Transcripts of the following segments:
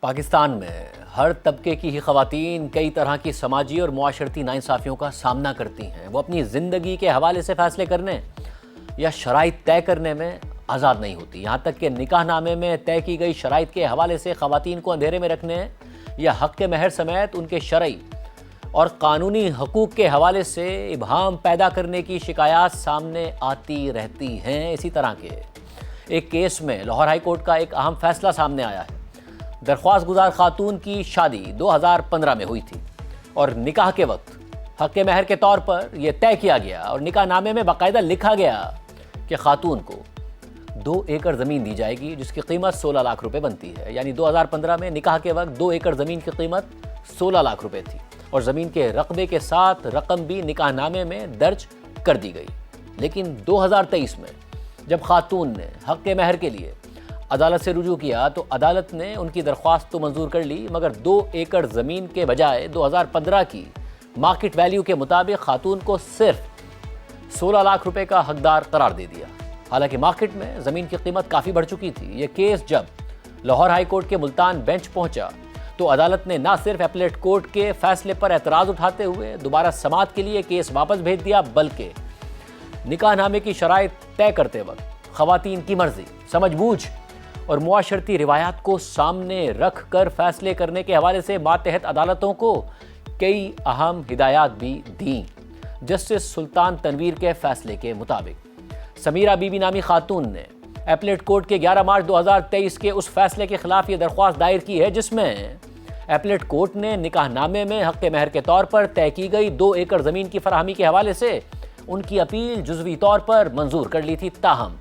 پاکستان میں ہر طبقے کی ہی خواتین کئی طرح کی سماجی اور معاشرتی ناانصافیوں کا سامنا کرتی ہیں۔ وہ اپنی زندگی کے حوالے سے فیصلے کرنے یا شرائط طے کرنے میں آزاد نہیں ہوتی، یہاں تک کہ نکاح نامے میں طے کی گئی شرائط کے حوالے سے خواتین کو اندھیرے میں رکھنے یا حق کے مہر سمیت ان کے شرعی اور قانونی حقوق کے حوالے سے ابہام پیدا کرنے کی شکایات سامنے آتی رہتی ہیں۔ اسی طرح کے ایک کیس میں لاہور ہائی کورٹ کا ایک اہم فیصلہ سامنے آیا ہے۔ درخواست گزار خاتون کی شادی 2015 میں ہوئی تھی اور نکاح کے وقت حق مہر کے طور پر یہ طے کیا گیا اور نکاح نامے میں باقاعدہ لکھا گیا کہ خاتون کو 2 ایکڑ زمین دی جائے گی جس کی قیمت 16 لاکھ روپے بنتی ہے، یعنی 2015 میں نکاح کے وقت 2 ایکڑ زمین کی قیمت 16 لاکھ روپے تھی اور زمین کے رقبے کے ساتھ رقم بھی نکاح نامے میں درج کر دی گئی۔ لیکن 2023 میں جب خاتون نے حق مہر کے لیے عدالت سے رجوع کیا تو عدالت نے ان کی درخواست تو منظور کر لی، مگر 2 ایکڑ زمین کے بجائے 2015 کی مارکیٹ ویلیو کے مطابق خاتون کو صرف 16 لاکھ روپے کا حقدار قرار دے دیا، حالانکہ مارکیٹ میں زمین کی قیمت کافی بڑھ چکی تھی۔ یہ کیس جب لاہور ہائی کورٹ کے ملتان بینچ پہنچا تو عدالت نے نہ صرف اپیلیٹ کورٹ کے فیصلے پر اعتراض اٹھاتے ہوئے دوبارہ سماعت کے لیے کیس واپس بھیج دیا، بلکہ نکاح نامے کی شرائط طے کرتے وقت خواتین کی مرضی، سمجھ بوجھ اور معاشرتی روایات کو سامنے رکھ کر فیصلے کرنے کے حوالے سے ماتحت عدالتوں کو کئی اہم ہدایات بھی دیں۔ جسٹس سلطان تنویر کے فیصلے کے مطابق سمیرہ بی بی نامی خاتون نے اپیلیٹ کورٹ کے 11 مارچ 2023 کے اس فیصلے کے خلاف یہ درخواست دائر کی ہے جس میں اپیلیٹ کورٹ نے نکاح نامے میں حق مہر کے طور پر طے کی گئی 2 ایکڑ زمین کی فراہمی کے حوالے سے ان کی اپیل جزوی طور پر منظور کر لی تھی، تاہم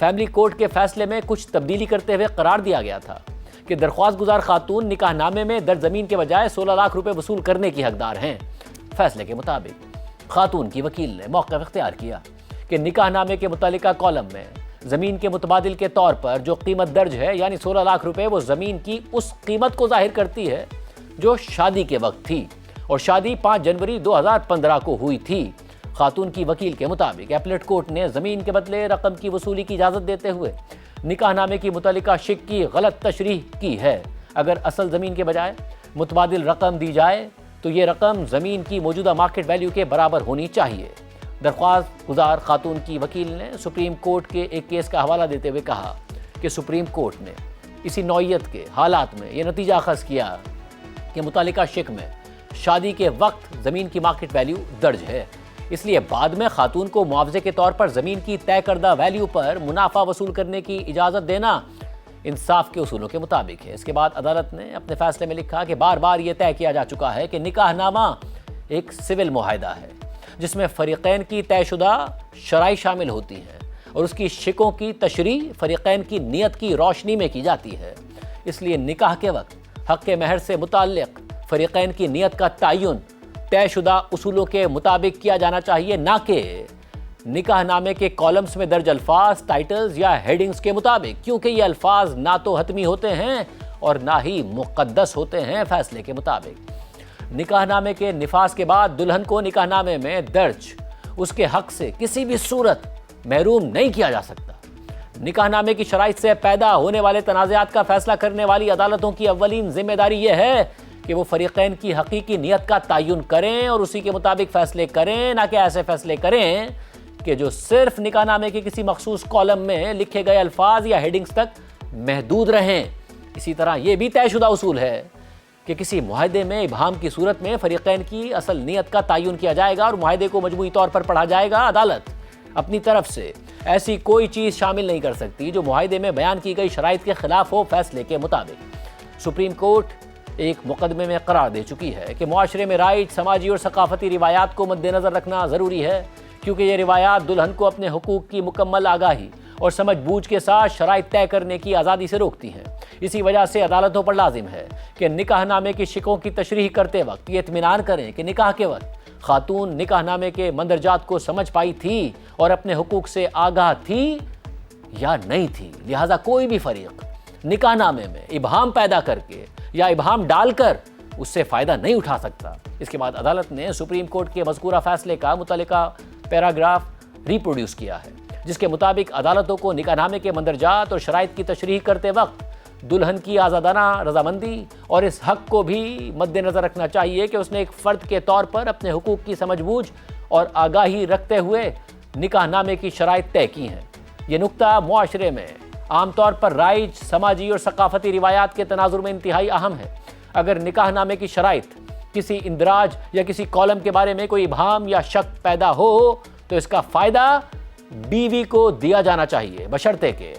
فیملی کورٹ کے فیصلے میں کچھ تبدیلی کرتے ہوئے قرار دیا گیا تھا کہ درخواست گزار خاتون نکاح نامے میں درج زمین کے بجائے 16 لاکھ روپے وصول کرنے کی حقدار ہیں۔ فیصلے کے مطابق خاتون کی وکیل نے موقف اختیار کیا کہ نکاح نامے کے متعلقہ کالم میں زمین کے متبادل کے طور پر جو قیمت درج ہے یعنی 16 لاکھ روپے، وہ زمین کی اس قیمت کو ظاہر کرتی ہے جو شادی کے وقت تھی اور شادی 5 جنوری 2015 کو ہوئی تھی۔ خاتون کی وکیل کے مطابق اپیلیٹ کورٹ نے زمین کے بدلے رقم کی وصولی کی اجازت دیتے ہوئے نکاح نامے کی متعلقہ شق کی غلط تشریح کی ہے۔ اگر اصل زمین کے بجائے متبادل رقم دی جائے تو یہ رقم زمین کی موجودہ مارکیٹ ویلیو کے برابر ہونی چاہیے۔ درخواست گزار خاتون کی وکیل نے سپریم کورٹ کے ایک کیس کا حوالہ دیتے ہوئے کہا کہ سپریم کورٹ نے اسی نوعیت کے حالات میں یہ نتیجہ اخذ کیا کہ متعلقہ شق میں شادی کے وقت زمین کی مارکیٹ ویلیو درج ہے، اس لیے بعد میں خاتون کو معاوضے کے طور پر زمین کی طے کردہ ویلیو پر منافع وصول کرنے کی اجازت دینا انصاف کے اصولوں کے مطابق ہے۔ اس کے بعد عدالت نے اپنے فیصلے میں لکھا کہ بار بار یہ طے کیا جا چکا ہے کہ نکاح نامہ ایک سول معاہدہ ہے جس میں فریقین کی طے شدہ شرائط شامل ہوتی ہیں اور اس کی شقوں کی تشریح فریقین کی نیت کی روشنی میں کی جاتی ہے۔ اس لیے نکاح کے وقت حق مہر سے متعلق فریقین کی نیت کا تعین طے شدہ اصولوں کے مطابق کیا جانا چاہیے، نہ کہ نکاح نامے کے کالمز میں درج الفاظ، ٹائٹلز یا ہیڈنگز کے مطابق، کیونکہ یہ الفاظ نہ تو حتمی ہوتے ہیں اور نہ ہی مقدس ہوتے ہیں۔ فیصلے کے مطابق نکاح نامے کے نفاذ کے بعد دلہن کو نکاح نامے میں درج اس کے حق سے کسی بھی صورت محروم نہیں کیا جا سکتا۔ نکاح نامے کی شرائط سے پیدا ہونے والے تنازعات کا فیصلہ کرنے والی عدالتوں کی اولین ذمہ داری یہ ہے کہ وہ فریقین کی حقیقی نیت کا تعین کریں اور اسی کے مطابق فیصلے کریں، نہ کہ ایسے فیصلے کریں کہ جو صرف نکاح نامے کے کسی مخصوص کالم میں لکھے گئے الفاظ یا ہیڈنگز تک محدود رہیں۔ اسی طرح یہ بھی طے شدہ اصول ہے کہ کسی معاہدے میں ابہام کی صورت میں فریقین کی اصل نیت کا تعین کیا جائے گا اور معاہدے کو مجموعی طور پر پڑھا جائے گا۔ عدالت اپنی طرف سے ایسی کوئی چیز شامل نہیں کر سکتی جو معاہدے میں بیان کی گئی شرائط کے خلاف ہو۔ فیصلے کے مطابق سپریم کورٹ ایک مقدمے میں قرار دے چکی ہے کہ معاشرے میں رائج، سماجی اور ثقافتی روایات کو مد نظر رکھنا ضروری ہے، کیونکہ یہ روایات دلہن کو اپنے حقوق کی مکمل آگاہی اور سمجھ بوجھ کے ساتھ شرائط طے کرنے کی آزادی سے روکتی ہیں۔ اسی وجہ سے عدالتوں پر لازم ہے کہ نکاح نامے کی شقوں کی تشریح کرتے وقت یہ اطمینان کریں کہ نکاح کے وقت خاتون نکاح نامے کے مندرجات کو سمجھ پائی تھی اور اپنے حقوق سے آگاہ تھی یا نہیں تھی۔ لہٰذا کوئی بھی فریق نکاح نامے میں ابہام پیدا کر کے یا ابہام ڈال کر اس سے فائدہ نہیں اٹھا سکتا۔ اس کے بعد عدالت نے سپریم کورٹ کے مذکورہ فیصلے کا متعلقہ پیراگراف ریپروڈیوس کیا ہے، جس کے مطابق عدالتوں کو نکاح نامے کے مندرجات اور شرائط کی تشریح کرتے وقت دلہن کی آزادانہ رضامندی اور اس حق کو بھی مد نظر رکھنا چاہیے کہ اس نے ایک فرد کے طور پر اپنے حقوق کی سمجھ بوجھ اور آگاہی رکھتے ہوئے نکاح نامے کی شرائط طے کی ہیں۔ یہ نکتہ معاشرے میں عام طور پر رائج سماجی اور ثقافتی روایات کے تناظر میں انتہائی اہم ہے۔ اگر نکاح نامے کی شرائط کسی اندراج یا کسی کالم کے بارے میں کوئی ابہام یا شک پیدا ہو تو اس کا فائدہ بیوی کو دیا جانا چاہیے، بشرطے کہ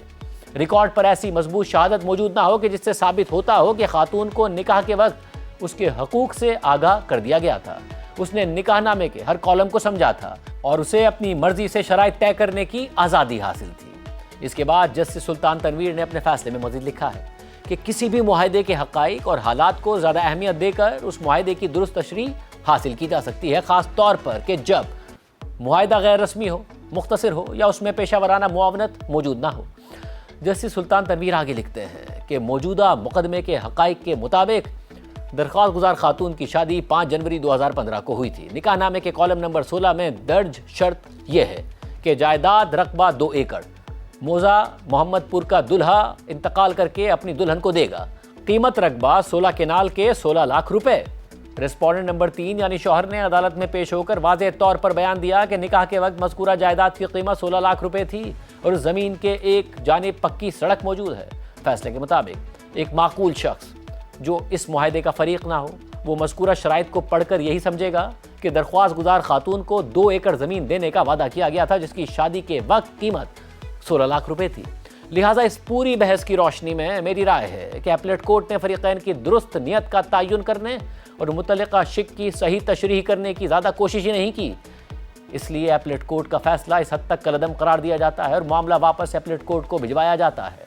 ریکارڈ پر ایسی مضبوط شہادت موجود نہ ہو کہ جس سے ثابت ہوتا ہو کہ خاتون کو نکاح کے وقت اس کے حقوق سے آگاہ کر دیا گیا تھا، اس نے نکاح نامے کے ہر کالم کو سمجھا تھا اور اسے اپنی مرضی سے شرائط طے کرنے کی آزادی حاصل تھی۔ اس کے بعد جسٹس سلطان تنویر نے اپنے فیصلے میں مزید لکھا ہے کہ کسی بھی معاہدے کے حقائق اور حالات کو زیادہ اہمیت دے کر اس معاہدے کی درست تشریح حاصل کی جا سکتی ہے، خاص طور پر کہ جب معاہدہ غیر رسمی ہو، مختصر ہو یا اس میں پیشہ ورانہ معاونت موجود نہ ہو۔ جسٹس سلطان تنویر آگے لکھتے ہیں کہ موجودہ مقدمے کے حقائق کے مطابق درخواست گزار خاتون کی شادی 5 جنوری 2015 کو ہوئی تھی۔ نکاح نامے کے کالم نمبر 16 میں درج شرط یہ ہے کہ جائیداد رقبہ 2 ایکڑ موزہ محمد پور کا دلہا انتقال کر کے اپنی دلہن کو دے گا۔ قیمت رقبہ 16 کنال کے 16 لاکھ روپے۔ ریسپونڈنٹ نمبر 3 یعنی شوہر نے عدالت میں پیش ہو کر واضح طور پر بیان دیا کہ نکاح کے وقت مذکورہ جائیداد کی قیمت 16 لاکھ روپے تھی اور اس زمین کے ایک جانب پکی سڑک موجود ہے۔ فیصلے کے مطابق ایک معقول شخص جو اس معاہدے کا فریق نہ ہو وہ مذکورہ شرائط کو پڑھ کر یہی سمجھے گا کہ درخواست گزار خاتون کو 2 ایکڑ زمین دینے کا وعدہ کیا گیا تھا جس کی شادی کے وقت قیمت 16 لاکھ روپے تھی۔ لہٰذا اس پوری بحث کی روشنی میں میری رائے ہے کہ اپیلیٹ کورٹ نے فریقین کی درست نیت کا تعین کرنے اور متعلقہ شک کی صحیح تشریح کرنے کی زیادہ کوشش ہی نہیں کی۔ اس لیے اپیلیٹ کورٹ کا فیصلہ اس حد تک کالعدم قرار دیا جاتا ہے اور معاملہ واپس اپیلیٹ کورٹ کو بھجوایا جاتا ہے۔